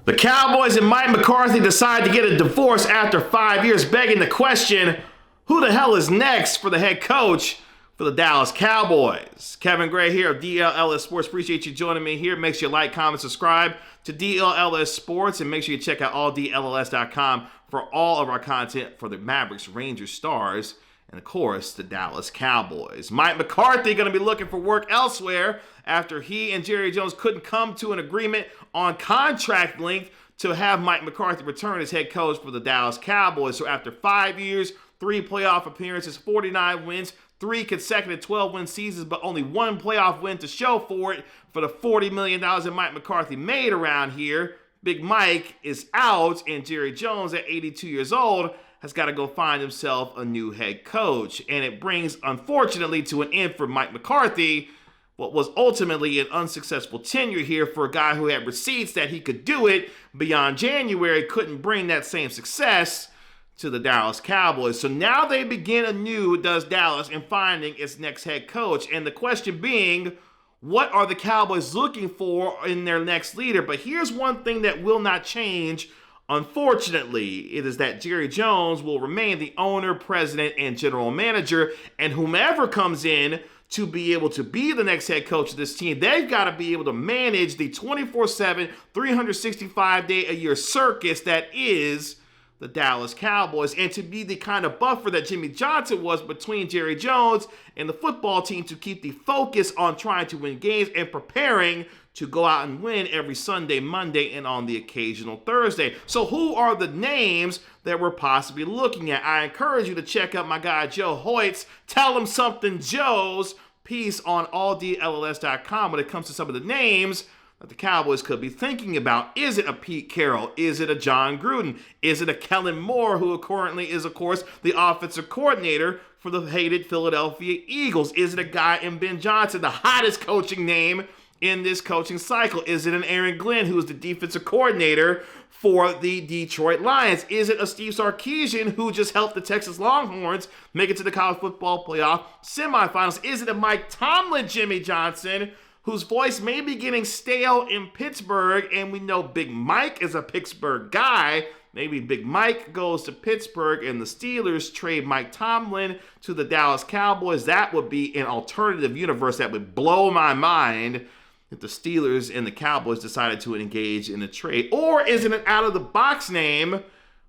The Cowboys and Mike McCarthy decide to get a divorce after 5 years, begging the question, who the hell is next for the head coach for the Dallas Cowboys? Kevin Gray here of DLLS Sports. Appreciate you joining me here. Make sure you like, comment, subscribe to DLLS Sports, and make sure you check out ALLDLLS.com for all of our content for the Mavericks, Rangers, Stars, and of course, the Dallas Cowboys. Mike McCarthy going to be looking for work elsewhere after he and Jerry Jones couldn't come to an agreement on contract length to have Mike McCarthy return as head coach for the Dallas Cowboys. So after 5 years, 3 playoff appearances, 49 wins, 3 consecutive 12-win seasons, but only 1 playoff win to show for it for the $40 million that Mike McCarthy made around here, Big Mike is out, and Jerry Jones, at 82 years old, has got to go find himself a new head coach. And it brings, unfortunately, to an end for Mike McCarthy what was ultimately an unsuccessful tenure here for a guy who had receipts that he could do it beyond January, couldn't bring that same success to the Dallas Cowboys. So now they begin anew, does Dallas, in finding its next head coach. And the question being, what are the Cowboys looking for in their next leader? But here's one thing that will not change. Unfortunately, it is that Jerry Jones will remain the owner, president, and general manager, and whomever comes in to be able to be the next head coach of this team, they've got to be able to manage the 24/7, 365-day-a-year circus that is the Dallas Cowboys, and to be the kind of buffer that Jimmy Johnson was between Jerry Jones and the football team to keep the focus on trying to win games and preparing to go out and win every Sunday, Monday, and on the occasional Thursday. So who are the names that we're possibly looking at? I encourage you to check out my guy Joe Hoyt's Tell Him Something Joe's piece on ALLDLLS.com when it comes to some of the names that the Cowboys could be thinking about. Is it a Pete Carroll? Is it a John Gruden? Is it a Kellen Moore, who currently is, of course, the offensive coordinator for the hated Philadelphia Eagles? Is it a guy in Ben Johnson, the hottest coaching name in this coaching cycle? Is it an Aaron Glenn, who is the defensive coordinator for the Detroit Lions? Is it a Steve Sarkisian, who just helped the Texas Longhorns make it to the college football playoff semifinals? Is it a Mike Tomlin, Jimmy Johnson, whose voice may be getting stale in Pittsburgh, and we know Big Mike is a Pittsburgh guy? Maybe Big Mike goes to Pittsburgh and the Steelers trade Mike Tomlin to the Dallas Cowboys. That would be an alternative universe that would blow my mind if the Steelers and the Cowboys decided to engage in a trade. Or is it an out-of-the-box name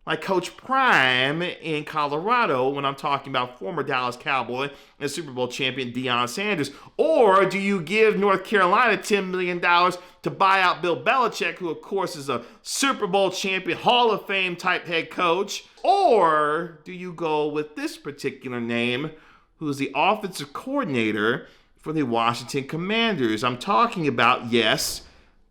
like Coach Prime in Colorado, when I'm talking about former Dallas Cowboy and Super Bowl champion Deion Sanders? Or do you give North Carolina $10 million to buy out Bill Belichick, who of course is a Super Bowl champion, Hall of Fame type head coach? Or do you go with this particular name, who's the offensive coordinator for the Washington Commanders? I'm talking about, yes,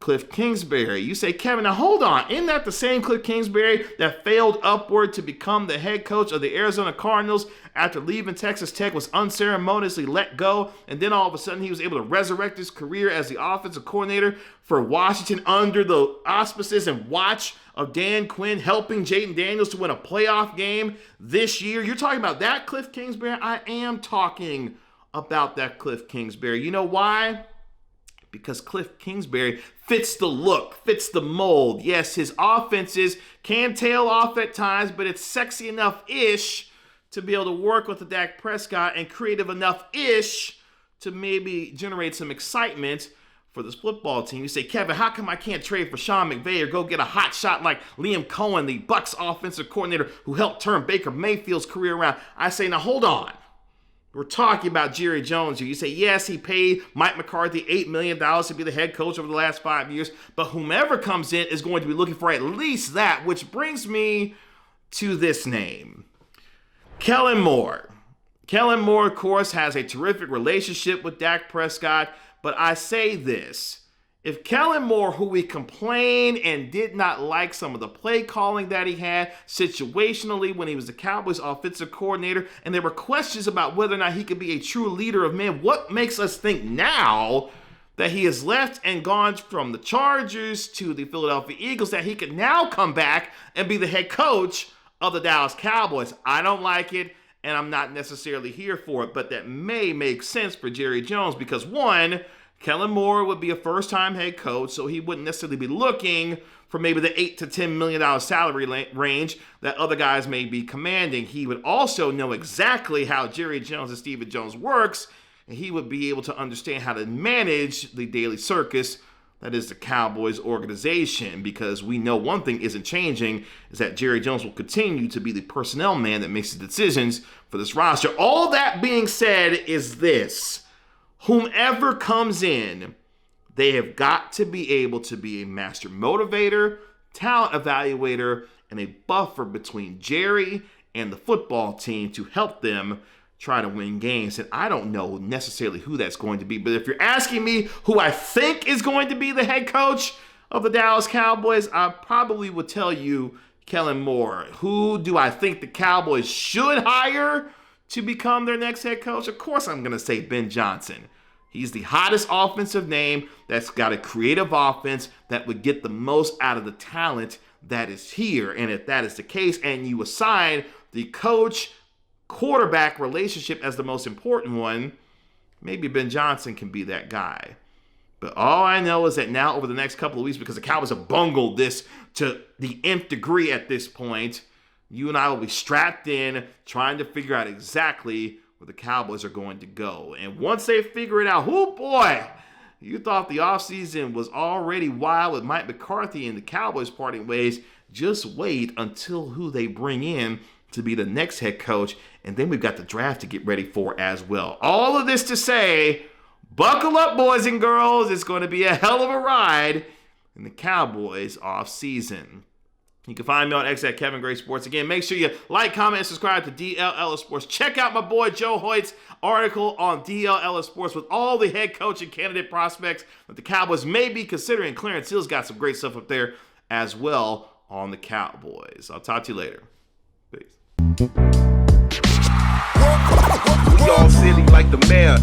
Kliff Kingsbury. You say, Kevin, now hold on. Isn't that the same Kliff Kingsbury that failed upward to become the head coach of the Arizona Cardinals after leaving Texas Tech, was unceremoniously let go, and then all of a sudden he was able to resurrect his career as the offensive coordinator for Washington under the auspices and watch of Dan Quinn, helping Jaden Daniels to win a playoff game this year? You're talking about that Kliff Kingsbury? I am talking about that Kliff Kingsbury. You know why? Because Kliff Kingsbury fits the look, fits the mold. Yes, his offenses can tail off at times, but it's sexy enough-ish to be able to work with the Dak Prescott, and creative enough-ish to maybe generate some excitement for this football team. You say, Kevin, how come I can't trade for Sean McVay or go get a hot shot like Liam Cohen, the Bucs offensive coordinator who helped turn Baker Mayfield's career around? I say, now hold on. We're talking about Jerry Jones here. You say, yes, he paid Mike McCarthy $8 million to be the head coach over the last 5 years, but whomever comes in is going to be looking for at least that, which brings me to this name, Kellen Moore. Kellen Moore, of course, has a terrific relationship with Dak Prescott, but I say this. If Kellen Moore, who we complained and did not like some of the play calling that he had situationally when he was the Cowboys offensive coordinator, and there were questions about whether or not he could be a true leader of men, what makes us think now that he has left and gone from the Chargers to the Philadelphia Eagles that he could now come back and be the head coach of the Dallas Cowboys? I don't like it, and I'm not necessarily here for it, but that may make sense for Jerry Jones because, one, Kellen Moore would be a first-time head coach, so he wouldn't necessarily be looking for maybe the $8 to $10 million salary range that other guys may be commanding. He would also know exactly how Jerry Jones and Stephen Jones works, and he would be able to understand how to manage the daily circus that is the Cowboys organization, because we know one thing isn't changing, is that Jerry Jones will continue to be the personnel man that makes the decisions for this roster. All that being said is this: whomever comes in, they have got to be able to be a master motivator, talent evaluator, and a buffer between Jerry and the football team to help them try to win games. And I don't know necessarily who that's going to be, but if you're asking me who I think is going to be the head coach of the Dallas Cowboys, I probably would tell you Kellen Moore. Who do I think the Cowboys should hire to become their next head coach? Of course, I'm going to say Ben Johnson. He's the hottest offensive name that's got a creative offense that would get the most out of the talent that is here. And if that is the case, and you assign the coach-quarterback relationship as the most important one, maybe Ben Johnson can be that guy. But all I know is that now over the next couple of weeks, because the Cowboys have bungled this to the nth degree at this point, you and I will be strapped in trying to figure out exactly where the Cowboys are going to go. And once they figure it out, oh boy, you thought the offseason was already wild with Mike McCarthy and the Cowboys parting ways. Just wait until who they bring in to be the next head coach, and then we've got the draft to get ready for as well. All of this to say, buckle up, boys and girls. It's going to be a hell of a ride in the Cowboys offseason. You can find me on X at Kevin Gray Sports. Again, make sure you like, comment, and subscribe to DLLS Sports. Check out my boy Joe Hoyt's article on DLLS Sports with all the head coach and candidate prospects that the Cowboys may be considering. Clarence Hill's got some great stuff up there as well on the Cowboys. I'll talk to you later. Peace. We all silly like the mayor.